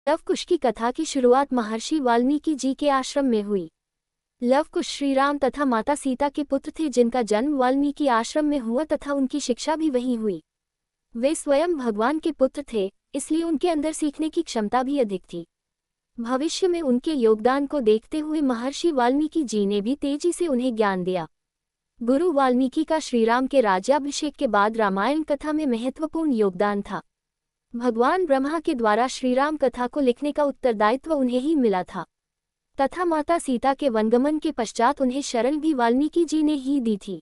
Love कुश की कथा की शुरुआत महर्षि वाल्मीकि जी के आश्रम में हुई। लव कुश श्रीराम तथा माता सीता के पुत्र थे, जिनका जन्म वाल्मीकि आश्रम में हुआ तथा उनकी शिक्षा भी वहीं हुई। वे स्वयं भगवान के पुत्र थे, इसलिए उनके अंदर सीखने की क्षमता भी अधिक थी। भविष्य में उनके योगदान को देखते हुए महर्षि वाल्मीकि जी ने भी तेजी से उन्हें ज्ञान दिया। गुरु वाल्मीकि का श्रीराम के राज्याभिषेक के बाद रामायण कथा में महत्वपूर्ण योगदान था। भगवान ब्रह्मा के द्वारा श्रीराम कथा को लिखने का उत्तरदायित्व उन्हें ही मिला था तथा माता सीता के वनगमन के पश्चात उन्हें शरण भी वाल्मीकि जी ने ही दी थी।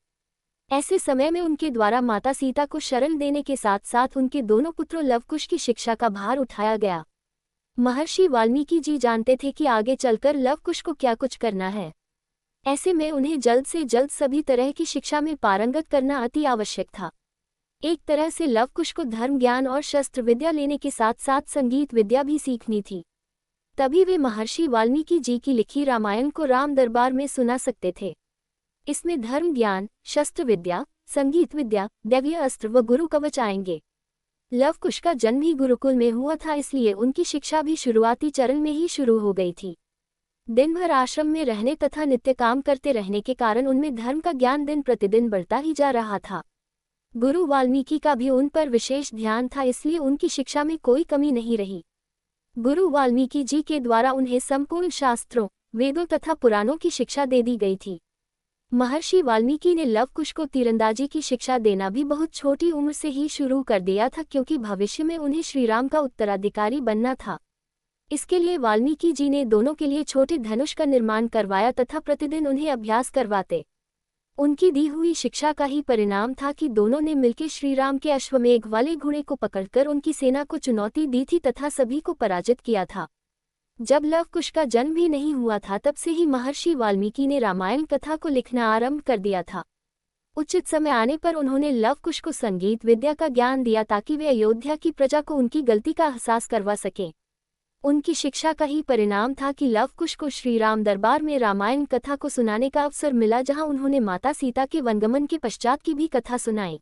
ऐसे समय में उनके द्वारा माता सीता को शरण देने के साथ साथ उनके दोनों पुत्रों लव कुश की शिक्षा का भार उठाया गया। महर्षि वाल्मीकि जी जानते थे कि आगे चलकर लव कुश को क्या कुछ करना है। ऐसे में उन्हें जल्द से जल्द सभी तरह की शिक्षा में पारंगत करना अति आवश्यक था। एक तरह से लव कुश को धर्म ज्ञान और शस्त्र विद्या लेने के साथ साथ संगीत विद्या भी सीखनी थी। तभी वे महर्षि वाल्मीकि जी की लिखी रामायण को राम दरबार में सुना सकते थे। इसमें धर्म ज्ञान, शस्त्र विद्या, संगीत विद्या, दैवीय अस्त्र व गुरु कवच आएंगे। लव कुश का जन्म ही गुरुकुल में हुआ था, इसलिए उनकी शिक्षा भी शुरुआती चरण में ही शुरू हो गई थी। दिन भर आश्रम में रहने तथा नित्य काम करते रहने के कारण उनमें धर्म का ज्ञान दिन प्रतिदिन बढ़ता ही जा रहा था। गुरु वाल्मीकि का भी उन पर विशेष ध्यान था, इसलिए उनकी शिक्षा में कोई कमी नहीं रही। गुरु वाल्मीकि जी के द्वारा उन्हें संपूर्ण शास्त्रों, वेदों तथा पुराणों की शिक्षा दे दी गई थी। महर्षि वाल्मीकि ने लव कुश को तीरंदाजी की शिक्षा देना भी बहुत छोटी उम्र से ही शुरू कर दिया था, क्योंकि भविष्य में उन्हें श्रीराम का उत्तराधिकारी बनना था। इसके लिए वाल्मीकि जी ने दोनों के लिए छोटे धनुष का निर्माण करवाया तथा प्रतिदिन उन्हें अभ्यास करवाते। उनकी दी हुई शिक्षा का ही परिणाम था कि दोनों ने मिलकर श्रीराम के अश्वमेघ वाले घोड़े को पकड़कर उनकी सेना को चुनौती दी थी तथा सभी को पराजित किया था। जब लव कुश का जन्म भी नहीं हुआ था, तब से ही महर्षि वाल्मीकि ने रामायण कथा को लिखना आरंभ कर दिया था। उचित समय आने पर उन्होंने लव कुश को संगीत विद्या का ज्ञान दिया ताकि वे अयोध्या की प्रजा को उनकी गलती का एहसास करवा सकें। उनकी शिक्षा का ही परिणाम था कि लव कुश को श्रीराम दरबार में रामायण कथा को सुनाने का अवसर मिला, जहां उन्होंने माता सीता के वनगमन के पश्चात की भी कथा सुनाई।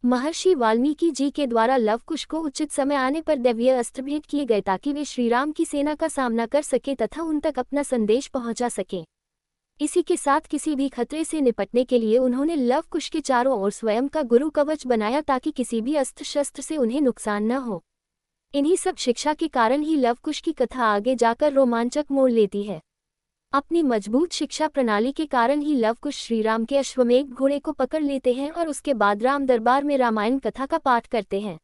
महर्षि वाल्मीकि जी के द्वारा लव कुश को उचित समय आने पर दैवीय अस्त्र भेंट किए गए ताकि वे श्रीराम की सेना का सामना कर सके तथा उन तक अपना संदेश पहुंचा सके। इसी के साथ किसी भी खतरे से निपटने के लिए उन्होंने लव कुश के चारों ओर स्वयं का गुरु कवच बनाया ताकि किसी भी अस्त्र शस्त्र से उन्हें नुकसान न हो। इन्हीं सब शिक्षा के कारण ही लव कुश की कथा आगे जाकर रोमांचक मोड़ लेती है। अपनी मजबूत शिक्षा प्रणाली के कारण ही लव कुश श्रीराम के अश्वमेघ घोड़े को पकड़ लेते हैं और उसके बाद राम दरबार में रामायण कथा का पाठ करते हैं।